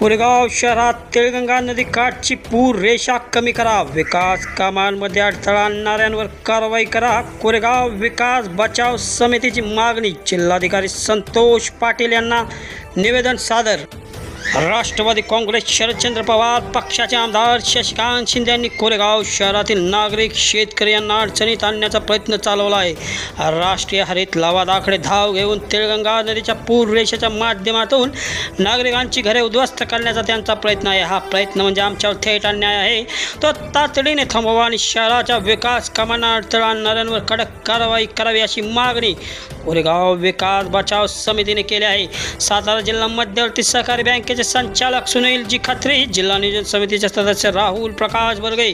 कोरेगाव शहरात तिळगंगा नदीकाठची पूर रेषा कमी करा, विकास कामांमध्ये अडथळा आणणाऱ्यांवर कारवाई करा. कोरेगाव विकास बचाव समितीची मागणी, जिल्हाधिकारी संतोष पाटील यांना निवेदन सादर. राष्ट्रवादी काँग्रेस शरदचंद्र पवार पक्षाचे आमदार शशिकांत शिंदे यांनी कोरेगाव शहरातील नागरिक शेतकरी यांना अडचणीत आणण्याचा प्रयत्न चालवला आहे. राष्ट्रीय हरित लवादाकडे धाव घेऊन तिळगंगा नदीच्या पूर रेषेच्या माध्यमातून नागरिकांची घरे उद्ध्वस्त करण्याचा त्यांचा प्रयत्न आहे. हा प्रयत्न म्हणजे आमच्यावर थेट अन्याय आहे, तो तातडीने थांबवा आणि शहराच्या विकास कामांना अडथळा आणणाऱ्यांवर कडक कारवाई करावी अशी मागणी कोरेगाव विकास बचाव समितीने केली आहे. सातारा जिल्हा मध्यवर्ती सहकारी बँकेचे संचालक सुनीलजी खत्री, जिल्हा नियोजन समितीचे सदस्य राहुल प्रकाश बर्गे,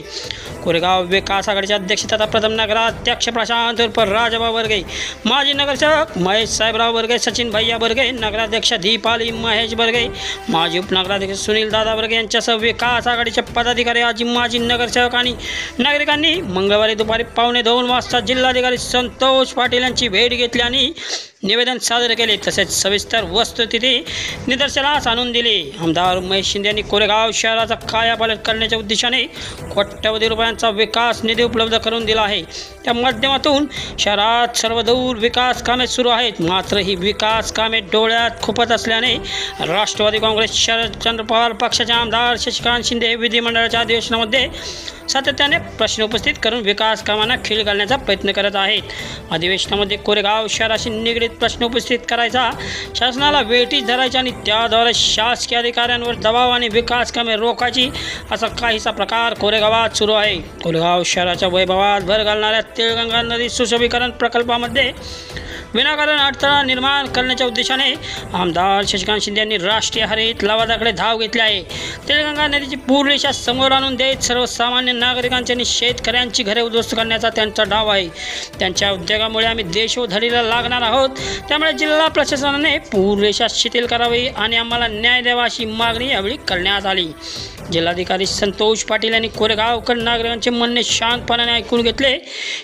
कोरेगाव विकास आघाडीचे अध्यक्ष तथा प्रथम नगराध्यक्ष प्रशांत उर्फ राजाभाऊ बर्गे, माजी नगरसेवक महेश साहेबराव बर्गे, सचिन भैया बर्गे, नगराध्यक्ष दीपाली महेश बर्गे, माजी उपनगराध्यक्ष सुनील दादा बर्गे यांच्यासह विकास आघाडीचे पदाधिकारी, माजी नगरसेवक आणि नागरिकांनी मंगळवारी दुपारी 1:15 वाजता जिल्हाधिकारी संतोष पाटील यांची भेट घेतली आणि निवेदन सादर केले. तसेच सविस्तर वस्तुस्थिती निदर्शनास आणून दिली. आमदार महेश शिंदे यांनी कोरेगाव शहराचा कायापालट करण्याच्या उद्देशाने कोट्यवधी रुपयांचा विकास निधी उपलब्ध करून दिला आहे. त्या माध्यमातून शहरात सर्वदूर विकास कामे सुरू आहेत. मात्र ही विकास कामे डोळ्यात खुपत असल्याने राष्ट्रवादी काँग्रेस शरदचंद्र पवार पक्षाचे आमदार शशिकांत शिंदे हे विधिमंडळाच्या अधिवेशनामध्ये सातत्याने प्रश्न उपस्थित करून विकास कामांना खीळ घालण्याचा प्रयत्न करत आहेत. अधिवेशनामध्ये कोरेगाव शहराशी निगडीत प्रश्न उपस्थित करायचा, शासनाला वेठीस धरायची आणि त्याद्वारे शासकीय अधिकाऱ्यांवर दबाव आणि विकास कामे रोखायची असा काहीसा प्रकार कोरेगावात सुरू आहे. कोरेगाव शहराच्या वैभवात भर घालणाऱ्या तिळगंगा नदी सुशोभीकरण प्रकल्पामध्ये विनाकारण अडथळा निर्माण करण्याच्या उद्देशाने आमदार शशिकांत शिंदे यांनी राष्ट्रीय हरित लवादाकडे धाव घेतली आहे. तिळगंगा नदीची पूर रेषा समोर आणून देत सर्वसामान्य नागरिकांची आणि शेतकऱ्यांची घरे उद्ध्वस्त करण्याचा त्यांचा डाव आहे. त्यांच्या उद्योगामुळे आम्ही देशोधडीला लागणार आहोत. त्यामुळे जिल्हा प्रशासनाने पूर रेषा शिथिल करावी आणि आम्हाला न्याय द्यावा अशी मागणी यावेळी करण्यात आली. जिल्हाधिकारी संतोष पाटील यांनी कोरेगावकर नागरिकांचे म्हणणे शांतपणाने ऐकून घेतले.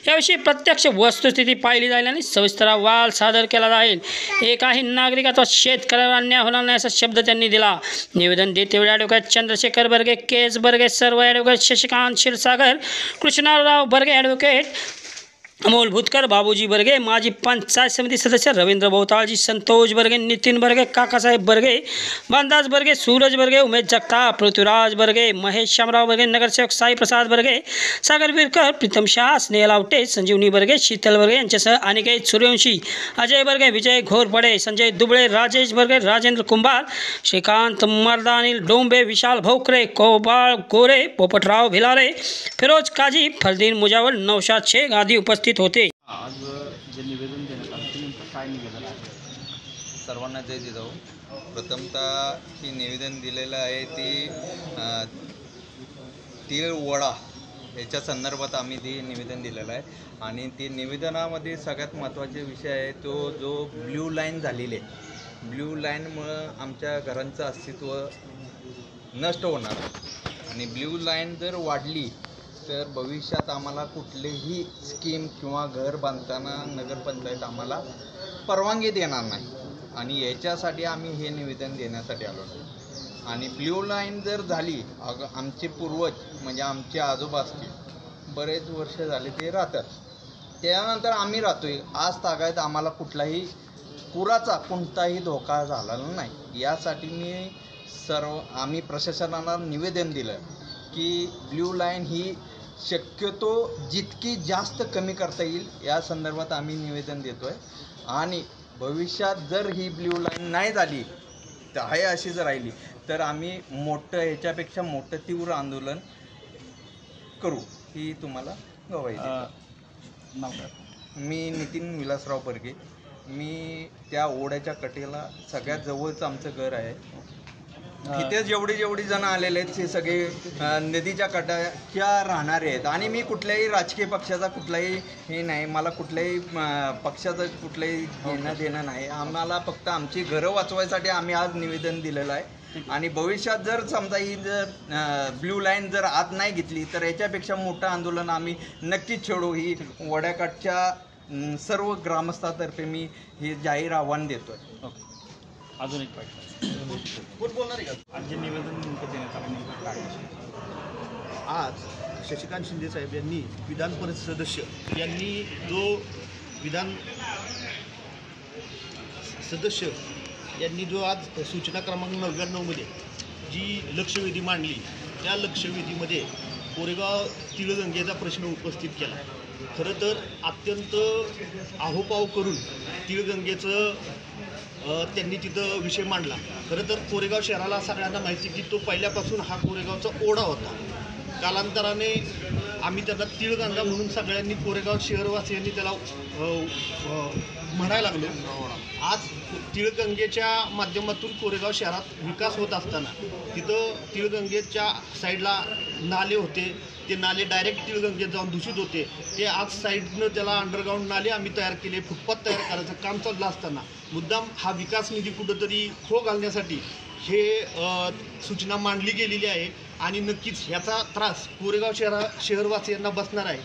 याविषयी प्रत्यक्ष वस्तुस्थिती पाहिली जाईल आणि सविस्तर अहवाल सादर केला जाईल. एकाही नागरिक अथवा शेतकऱ्यावर अन्याय होणार नाही असा शब्द त्यांनी दिला. निवेदन देतेवेळी ॲडव्होकेट चंद्रशेखर बर्गे, केस बर्गे, सर्व ॲडव्होकेट शशिकांत क्षीरसागर, कृष्णराव बर्गे, ॲडव्होकेट अमोल भूतकर, बाबूजी बर्गे, माजी पंचायत समिती सदस्य रवींद्र भोवताळजी, संतोष बर्गे, नितीन बर्गे, काकासाहेब बर्गे, बांदाज बर्गे, सूरज बर्गे, उमेश जगताप, पृथ्वीराज बर्गे, महेश शामराव बर्गे, नगरसेवक साई प्रसाद बर्गे, सागर बिरकर, प्रीतम शाह, स्नेहल आवटे, संजीवनी बर्गे, शीतल बर्गे यांच्यासह अनिकेत सूर्यवंशी, अजय बर्गे, विजय घोरपडे, संजय दुबळे, राजेश बर्गे, राजेंद्र कुंभार, श्रीकांत मर्दा, अनिल डोंबे, विशाल भोकरे, कोबाळ गोरे, पोपटराव भिलारे, फिरोज काजी, फरदीन मुजावर, नौशाद शेख आदी उपस्थित होते. आज जे निवेदन देण्यात आलं ते नेमकं काय निवेदन आहे? सर्वांना जय जिजाऊ. प्रथमतः ही निवेदन दिलेलं आहे ती तीळ वडा याच्या संदर्भात आम्ही ते निवेदन दिलेलं आहे. आणि ती निवेदनामध्ये सगळ्यात महत्त्वाचे विषय आहे तो जो ब्ल्यू लाईन झालेली आहे. ब्ल्यू लाईनमुळं आमच्या घरांचं अस्तित्व नष्ट होणार आणि ब्ल्यू लाईन जर वाढली तर भविष्यात आम्हाला कुठलीही स्कीम किंवा घर बांधताना नगरपंचायत आम्हाला परवानगी देणार नाही. आणि याच्यासाठी आम्ही हे निवेदन देण्यासाठी आलो. आणि ब्ल्यू लाईन जर झाली, आमचे पूर्वज म्हणजे आमचे आजोबा असतील बरेच वर्ष झाले ते राहतात, त्यानंतर आम्ही राहतो आहे. आज तागायत आम्हाला कुठलाही पुराचा कोणताही धोका झालेला नाही. यासाठी आम्ही प्रशासनाला निवेदन दिलं की ब्ल्यू लाईन ही शक्यतो जितकी जास्त कमी करता येईल या संदर्भात आम्ही निवेदन देतो आहे. आणि भविष्यात जर ही ब्ल्यू लाईन नाही झाली तर आहे अशी जर राहिली तर आम्ही ह्याच्यापेक्षा मोठं तीव्र आंदोलन करू ही तुम्हाला गवाही देतो. मी नितीन विलासराव बर्गे. मी त्या ओढ्याच्या कटेला सगळ्यात जवळचं आमचं घर आहे. तिथे जेवढी जण आलेले आहेत ते सगळे नदीच्या काठाच्या राहणारे आहेत. आणि मी कुठल्याही राजकीय पक्षाचा कुठलाही हे नाही, मला कुठल्याही पक्षाचं कुठलंही घेणं देणं नाही. आम्हाला फक्त आमची घरं वाचवायसाठी आम्ही आज निवेदन दिलेलं आहे. आणि भविष्यात जर समजा ही जर ब्ल्यू लाईन जर आत नाही घेतली तर याच्यापेक्षा मोठं आंदोलन आम्ही नक्कीच छेडू. ही वड्याकाठच्या सर्व ग्रामस्थातर्फे मी हे जाहीर आव्हान देतो आहे. अजून एक पाहिजे. कोण बोलणार आहे का? आज जे निवेदन नेमकं देण्यात आलं नेमकं काय विषय? आज शशिकांत शिंदे साहेब यांनी विधान परिषद सदस्य यांनी जो विधान सदस्य यांनी जो आज सूचना क्रमांक 99मध्ये जी लक्षवेधी मांडली, त्या लक्षवेधीमध्ये कोरेगाव तिळगंगेचा प्रश्न उपस्थित केला. खरं तर अत्यंत आहोपाव करून तिळगंगेचं त्यांनी तिथं विषय मांडला. खरं तर कोरेगाव शहराला सगळ्यांना माहिती की तो पहिल्यापासून हा कोरेगावचा ओढा होता. कालांतराने आम्ही त्याला तिळगंगा म्हणून सगळ्यांनी कोरेगाव शहरवासियांनी त्याला म्हणायला लागलो. आज तिळगंगेच्या माध्यमातून कोरेगाव शहरात विकास होत असताना तिथं तिळगंगेच्या साईडला नाले होते, ते नाले डायरेक्ट तिळगंगेत जाऊन दूषित होते. ते आज साईडनं त्याला अंडरग्राऊंड नाले आम्ही तयार केले, फुटपाथ तयार करायचं काम चाललं असताना मुद्दाम हा विकास निधी कुठंतरी खो घालण्यासाठी हे सूचना मांडली गेलेली आहे. आणि नक्कीच ह्याचा त्रास कोरेगाव शहरवासियांना बसणार आहे.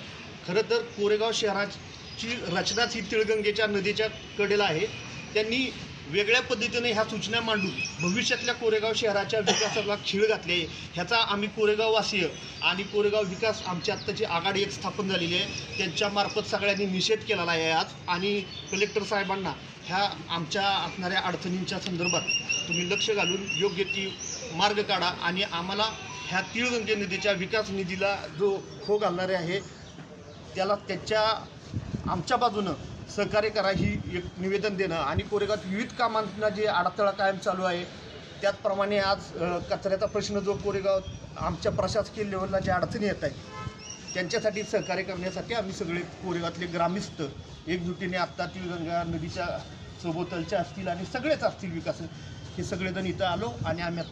खरं तर कोरेगाव शहराची रचनाच ही तिळगंगेच्या नदीच्या कडेला आहे. त्यांनी वेगळ्या पद्धतीने ह्या सूचना मांडून भविष्यातल्या कोरेगाव शहराच्या विकासाला खीळ घातली आहे. ह्याचा आम्ही कोरेगाववासीय आणि कोरेगाव विकास आमची आत्ताची आघाडी एक स्थापन झालेली आहे, त्यांच्यामार्फत सगळ्यांनी निषेध केलेला आहे आज. आणि कलेक्टर साहेबांना ह्या आमच्या असणाऱ्या अडचणींच्या संदर्भात तुम्ही लक्ष घालून योग्य ती मार्ग काढा आणि आम्हाला ह्या तिळगंगे नदीच्या विकास निधीला जो खो घालणारे आहे त्याला आमच्या बाजूनं सहकार्य करा ही एक निवेदन देणं. आणि कोरेगावात विविध कामांना जे अडथळा कायम चालू आहे त्याचप्रमाणे आज कचऱ्याचा प्रश्न जो कोरेगाव आमच्या प्रशासकीय लेवलला ज्या अडचणी येत आहेत त्यांच्यासाठी सहकार्य करण्यासाठी आम्ही सगळे कोरेगावातले ग्रामस्थ एकजुटीने आत्ता तिळगंगा नदीच्या सभोवतालच्या असतील आणि सगळेच असतील विकास हे सगळेजण इथं आलो आणि आम्ही